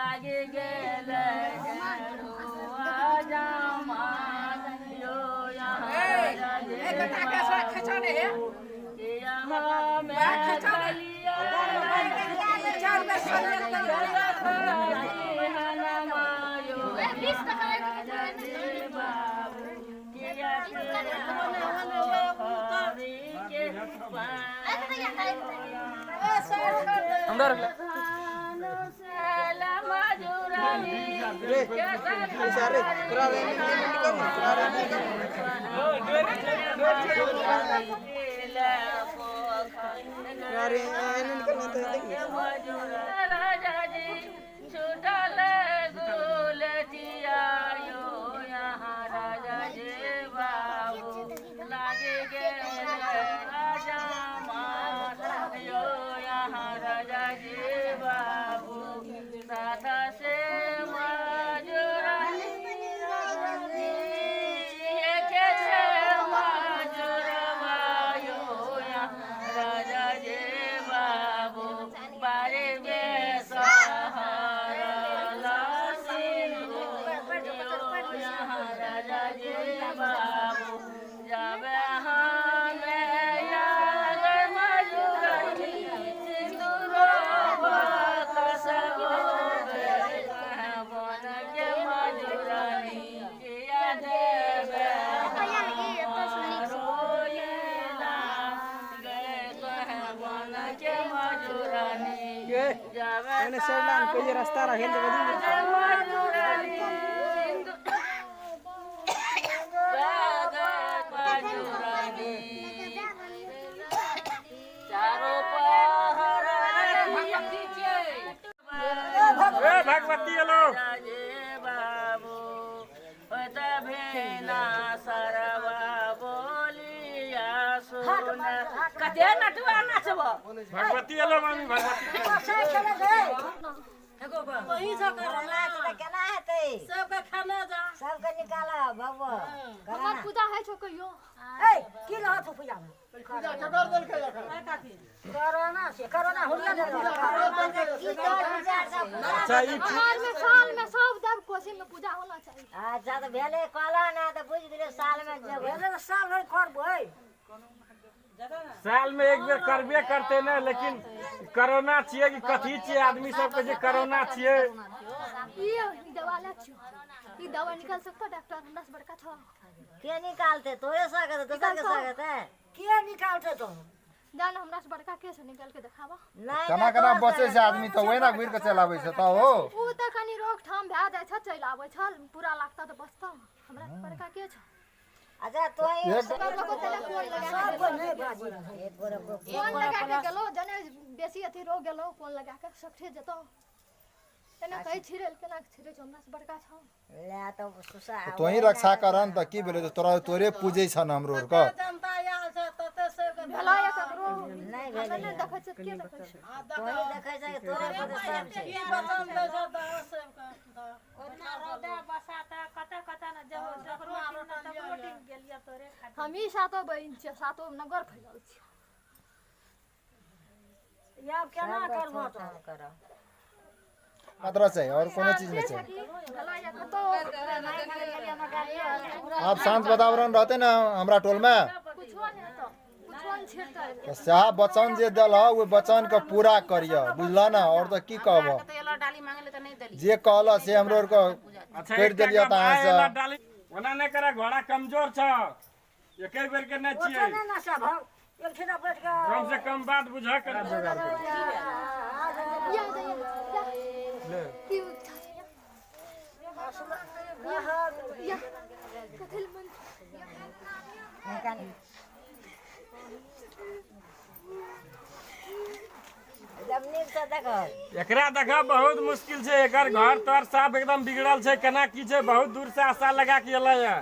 लागे गेले जामा यो मैंने सरलान को ये रास्ता रखे तो भगवती हेलो बाबू भगवती हेलो मामी भगवती वही सब करना है तो केना हेतै सबके खाना जा सबके निकाला बाबू हमर पूजा है छो कहियो ए की रहत हो पूजा में पूजा ठगर देल के काकी कोरोना होलिया दे कोरोना के की विचार सब अच्छा ई हमार में साल में सब देव कोसी में पूजा होना चाहिए अच्छा तो भेले कहला ना तो बुझ गेले साल में जब भेले तो साल भर करबै साल में एक बेर करबे करते ना लेकिन कोरोना छिए कि कथी छिए आदमी सब के जे कोरोना छिए ये दवा ले छियो ई दवा निकाल सकता डॉक्टर हमरा से बड़का छ के निकालते तोरे सकत दोसर के सकत है के निकालते तो जान हमरा से बड़का के से निकाल के देखावा नहीं कना कना बचे से आदमी तो वही ना घुर के चलाबै छै त हो ऊ त कनी रोकथाम भए जाय छ चल आबै छ पूरा लागता त बचता हमरा से बड़का के छ अच्छा तो सब लोग तेला कोन लगा सब नहीं बाजी एक गोरे को कोन लगा के गेलो जने बेसी अथी रो गेलो कोन लगा के सठे जतो तने कहि छिरेल केना छिरे छ हमरा से बड़का छ ले तो सुसा तो ही रक्षा करन त की भेले तोरा तोरे पूजे छन हमरो क जनता आयल छ तते से भला या ककरो नहीं भेले नहीं देखै छ के देखै छ तो ही देखै छै तोरे पर सब छै की बचन दे छ द सब का ओतना रोदा बसाता कटा कटा न जब जकरो रोटा रोटी गेलिया तोरे खा हम ही सातो बहिन छ सातो नगर फैलल छ या केना करबो तो कर मात्र चाहिँ और कोनो चीज नहीं छै भला या कतो नहीं करे गेलिया न गाड़ी आप शांत वातावरण रहते ना हमरा टोल में कुछो नहीं तो कुछो नहीं छेड़ता तो साहब बचन जे दल वो बचन के पूरा करियो बुझला ना और तो की कहबो डाली मांगले त नहीं देली जे कहला से हमरो को अच्छा कर देलियो त अहाँ से ओना नहीं करे घोड़ा कमजोर छ एके बेर के नहीं छिए नहीं ना सब एक छिना बैठ के कम से कम बात बुझा कर या ले की या कथल मन जमनी से देखो एकरा देखा बहुत मुश्किल छै एकर घर तर साफ एकदम बिगड़ल छै केना की छै बहुत दूर से आशा लगा के एलै है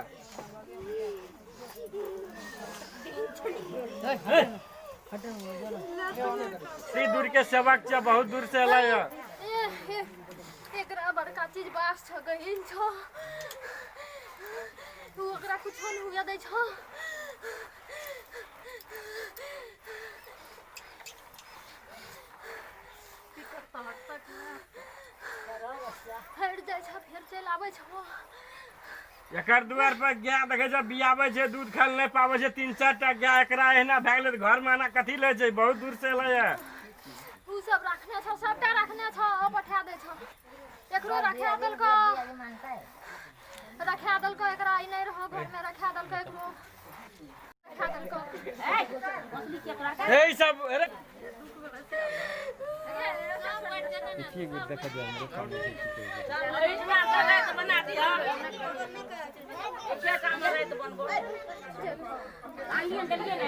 ती दूर के सेवक छै बहुत दूर से एलै है एकरा बड़का चीज बास छ गहिन छ तू ओकरा कुछ न हुआ दै छ छ फिर चल आबै छ एकर दुआर पर गाय देखे छै बियाबै छै दूध खाय नहीं पाबै छै 3-4 टा गाय एकरा एहना भए गेलै घर में आना कथी ले छै बहुत दूर से एलै है उ सब रखने छ सबटा रखने छ पठा दे छ एकरो रखा देलको एकरा ई नहीं रहो घर में रखा देलको एकरो रखा देलको ए सब अरे बना दिया क्या काम करे तो बनबो आइए जल्दी ले